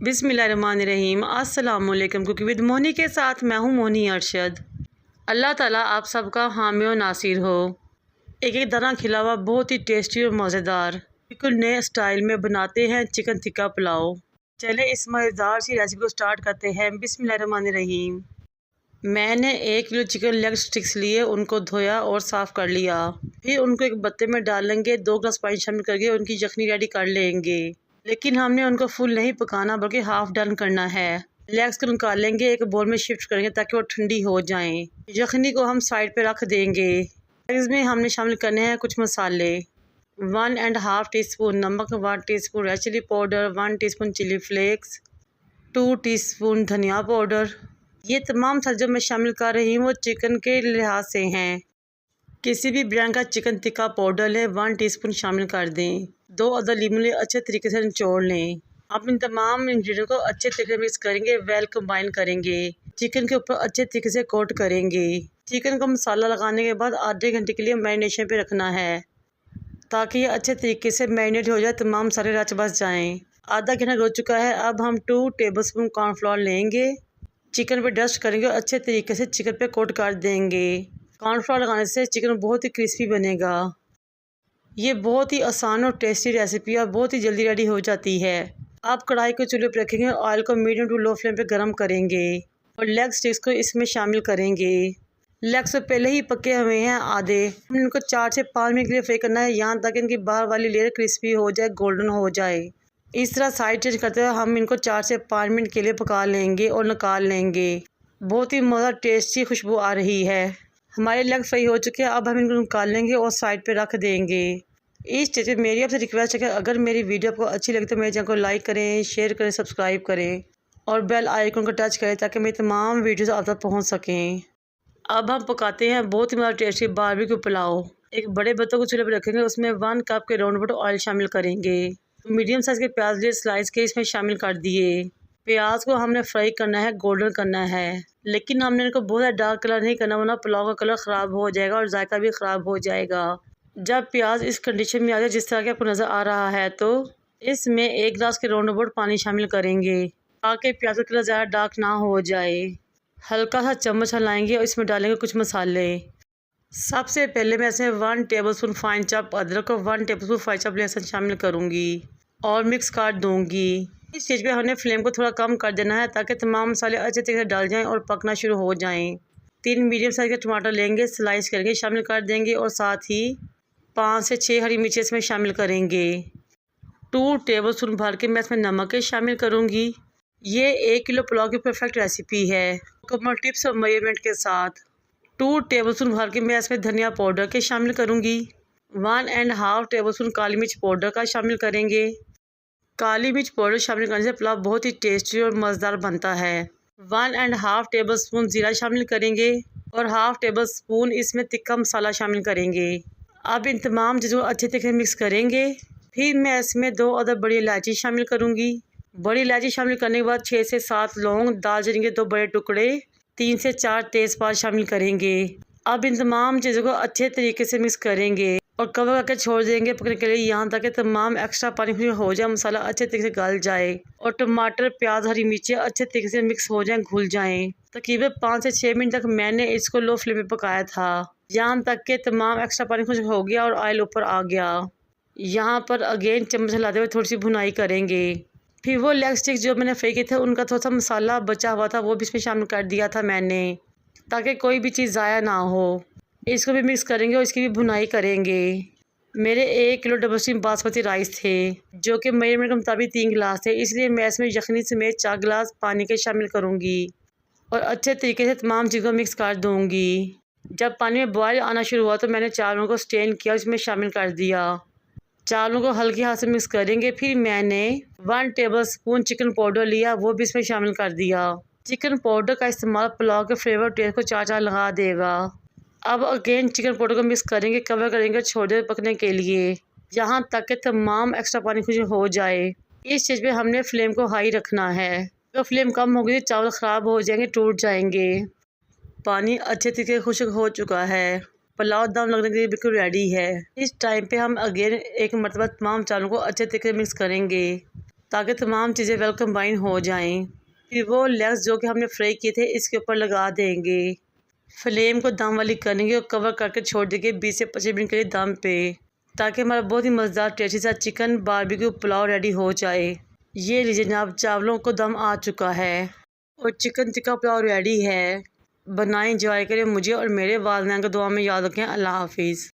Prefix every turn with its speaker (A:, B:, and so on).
A: बिस्मिल्लाहिर्रहमानिर्रहीम। अस्सलामुअलैकुम। Cooking with Moni के साथ मैं हूँ मोनी अरशद। अल्लाह ताला आप सबका हामी और नासिर हो। एक एक दाना खिला हुआ बहुत ही टेस्टी और मज़ेदार बिल्कुल नए स्टाइल में बनाते हैं चिकन टिक्का पुलाव। चले इस मज़ेदार सी रेसिपी को स्टार्ट करते हैं। बिस्मिल्लाहिर्रहमानिर्रहीम। मैंने 1 किलो चिकन लेग स्टिक्स लिए, उनको धोया और साफ़ कर लिया। फिर उनको एक बत्ते में डाल लेंगे, 2 गिलास पानी शामिल करके उनकी यखनी रेडी कर लेंगे। लेकिन हमने उनको फुल नहीं पकाना बल्कि हाफ डन करना है। लेग्स को निकाल लेंगे, एक बोल में शिफ्ट करेंगे ताकि वो ठंडी हो जाएं। यखनी को हम साइड पे रख देंगे। लेग्स में हमने शामिल करने हैं कुछ मसाले। 1.5 टीस्पून नमक, 1 teaspoon red chilli powder, 1 teaspoon chilli flakes, 2 teaspoon धनिया पाउडर। ये तमाम सारे जो मैं शामिल कर रही हूँ वो चिकन के लिहाज से हैं। किसी भी ब्रांड का चिकन टिक्का पाउडर लें, 1 टीस्पून शामिल कर दें। 2 अदद लीमू लें, अच्छे तरीके से निचोड़ लें। आप इन तमाम इंग्रेडिएंट को अच्छे तरीके से मिक्स करेंगे, वेल कंबाइन करेंगे। चिकन के ऊपर अच्छे तरीके से कोट करेंगे। चिकन को मसाला लगाने के बाद आधे घंटे के लिए मैरिनेशन पे रखना है ताकि ये अच्छे तरीके से मैरिनेट हो जाए, तमाम सारे रच बस जाएँ। आधा घंटा हो चुका है। अब हम 2 टेबलस्पून कॉर्नफ्लोर लेंगे, चिकन पे डस्ट करेंगे और अच्छे तरीके से चिकन पे कोट कर देंगे। कॉर्नफ्लोर लगाने से चिकन बहुत ही क्रिस्पी बनेगा। ये बहुत ही आसान और टेस्टी रेसिपी और बहुत ही जल्दी रेडी हो जाती है। आप कढ़ाई को चूल्हे पर रखेंगे, ऑयल को मीडियम टू लो फ्लेम पे गर्म करेंगे और लेग स्टिक्स को इसमें शामिल करेंगे। लेग्स तो पहले ही पके हुए हैं आधे। हमने इनको 4 से 5 मिनट के लिए फ्राई करना है, यहाँ तक इनकी बाहर वाली लेयर क्रिस्पी हो जाए, गोल्डन हो जाए। इस तरह साइड चेंज करते हुए हम इनको 4 से 5 मिनट के लिए पका लेंगे और निकाल लेंगे। बहुत ही मज़ेदार टेस्टी खुशबू आ रही है। हमारे लेग फ्राई हो चुके हैं। अब हम इनको निकाल लेंगे और साइड पे रख देंगे। इस स्टेज पे मेरी आपसे रिक्वेस्ट है कि अगर मेरी वीडियो आपको अच्छी लगे तो मेरे चैनल को लाइक करें, शेयर करें, सब्सक्राइब करें और बेल आइकन को टच करें ताकि मेरी तमाम वीडियोस आप तक पहुँच सकें। अब हम पकाते हैं बहुत ही मज़ेदार टेस्टी बारबेक्यू पुलाव। एक बड़े बर्तन को चूल्हे पर रखेंगे, उसमें 1 कप के राउंड अबाउट ऑयल शामिल करेंगे। मीडियम साइज़ के प्याज लिए स्लाइस के इसमें शामिल कर दिए। प्याज को हमने फ्राई करना है, गोल्डन करना है, लेकिन हमने इनको बहुत ज़्यादा डार्क कलर नहीं करना, वरना पुलाव का कलर ख़राब हो जाएगा और जायका भी ख़राब हो जाएगा। जब प्याज इस कंडीशन में आ जाए जिस तरह के आपको नज़र आ रहा है, तो इसमें 1 गिलास के राउंड अबाउट पानी शामिल करेंगे ताकि प्याज का कलर ज़्यादा डार्क ना हो जाए। हल्का सा चम्मच हिलाएंगे और इसमें डालेंगे कुछ मसाले। सबसे पहले मैं इसमें 1 टेबलस्पून फाइन चॉप अदरक और 1 टेबलस्पून फाइन चॉप लहसुन शामिल करूँगी और मिक्स कर दूँगी। इस स्टेज पे हमने फ्लेम को थोड़ा कम कर देना है ताकि तमाम मसाले अच्छे तरीके से डाल जाएं और पकना शुरू हो जाएं। 3 मीडियम साइज़ के टमाटर लेंगे, स्लाइस करेंगे, शामिल कर देंगे और साथ ही 5 से 6 हरी मिर्चें इसमें शामिल करेंगे। 2 टेबलस्पून भर के मैं इसमें नमक शामिल करूँगी। ये 1 किलो पुलाव की परफेक्ट रेसिपी है, मुकम्मल टिप्स और मेजरमेंट के साथ। 2 टेबलस्पून भर के मैं इसमें धनिया पाउडर के शामिल करूँगी। 1.5 टेबलस्पून काली मिर्च पाउडर का शामिल करेंगे। काली मिर्च पाउडर शामिल करने से पुलाव बहुत ही टेस्टी और मज़ेदार बनता है। 1.5 टेबलस्पून ज़ीरा शामिल करेंगे और 1/2 टेबलस्पून इसमें तिक्का मसाला शामिल करेंगे। अब इन तमाम चीज़ों को अच्छे तरीके से मिक्स करेंगे। फिर मैं इसमें 2 अदद बड़ी इलायची शामिल करूँगी। बड़ी इलायची शामिल करने के बाद 6 से 7 लौंग, दालचीनी के 2 बड़े टुकड़े, 3 से 4 तेज़पात शामिल करेंगे। अब इन तमाम चीज़ों को अच्छे तरीके से मिक्स करेंगे और कवर करके छोड़ देंगे पकने के लिए, यहाँ तक कि तमाम एक्स्ट्रा पानी हो जाए, मसाला अच्छे तरीके से गल जाए और टमाटर, प्याज, हरी मिर्चें अच्छे तरीके से मिक्स हो जाएं, घुल जाएं। तकरीबन 5 से 6 मिनट तक मैंने इसको लो फ्लेम पे पकाया था, यहाँ तक कि तमाम एक्स्ट्रा पानी खुश्क हो गया और ऑयल ऊपर आ गया। यहाँ पर अगेन चम्मच हिलाते हुए थोड़ी सी भुनाई करेंगे। फिर वो लेग स्टिक्स जो मैंने फ्राई किए थे उनका थोड़ा सा मसाला बचा हुआ था, वो भी इसमें शामिल कर दिया था मैंने ताकि कोई भी चीज़ ज़ाया ना हो। इसको भी मिक्स करेंगे और इसकी भी भुनाई करेंगे। मेरे 1 kilo double steam basmati rice थे जो कि मेजरमेंट के मुताबिक 3 गिलास थे, इसलिए मैं इसमें यखनी समेत 4 गिलास पानी के शामिल करूँगी और अच्छे तरीके से तमाम चीज़ों को मिक्स कर दूँगी। जब पानी में बॉयल आना शुरू हुआ तो मैंने चावलों को स्टेन किया, इसमें शामिल कर दिया। चावलों को हल्के हाथ से मिक्स करेंगे। फिर मैंने 1 टेबलस्पून चिकन पाउडर लिया, वो भी इसमें शामिल कर दिया। चिकन पाउडर का इस्तेमाल पुलाव के फ्लेवर टेस्ट को 4 लगा देगा। अब अगेन चिकन पाउडर को मिक्स करेंगे, कवर करेंगे, छोड़ दें पकने के लिए, यहाँ तक कि तमाम एक्स्ट्रा पानी खुश्क हो जाए। इस चीज़ पे हमने फ्लेम को हाई रखना है। अगर फ्लेम कम होगी तो चावल ख़राब हो जाएंगे, टूट जाएंगे। पानी अच्छे तरीके से खुश्क हो चुका है, पुलाव दम लगने के लिए बिल्कुल रेडी है। इस टाइम पे हम अगेन एक मरतबा तमाम चावलों को अच्छे तरीके से मिक्स करेंगे ताकि तमाम चीज़ें वेल कंबाइन हो जाएं। फिर वो लेग्स जो कि हमने फ्राई किए थे इसके ऊपर लगा देंगे। फ्लेम को दम वाली करेंगे और कवर करके छोड़ देंगे 20 से 25 मिनट के लिए दम पे, ताकि हमारा बहुत ही मज़ेदार टेस्टी सा चिकन बारबेक्यू पुलाव रेडी हो जाए। ये लीजिए जनाब, चावलों को दम आ चुका है और चिकन टिक्का पुलाव रेडी है। बनाएं, एंजॉय करें। मुझे और मेरे वालिदैन को दुआ में याद रखें। अल्लाह हाफिज़।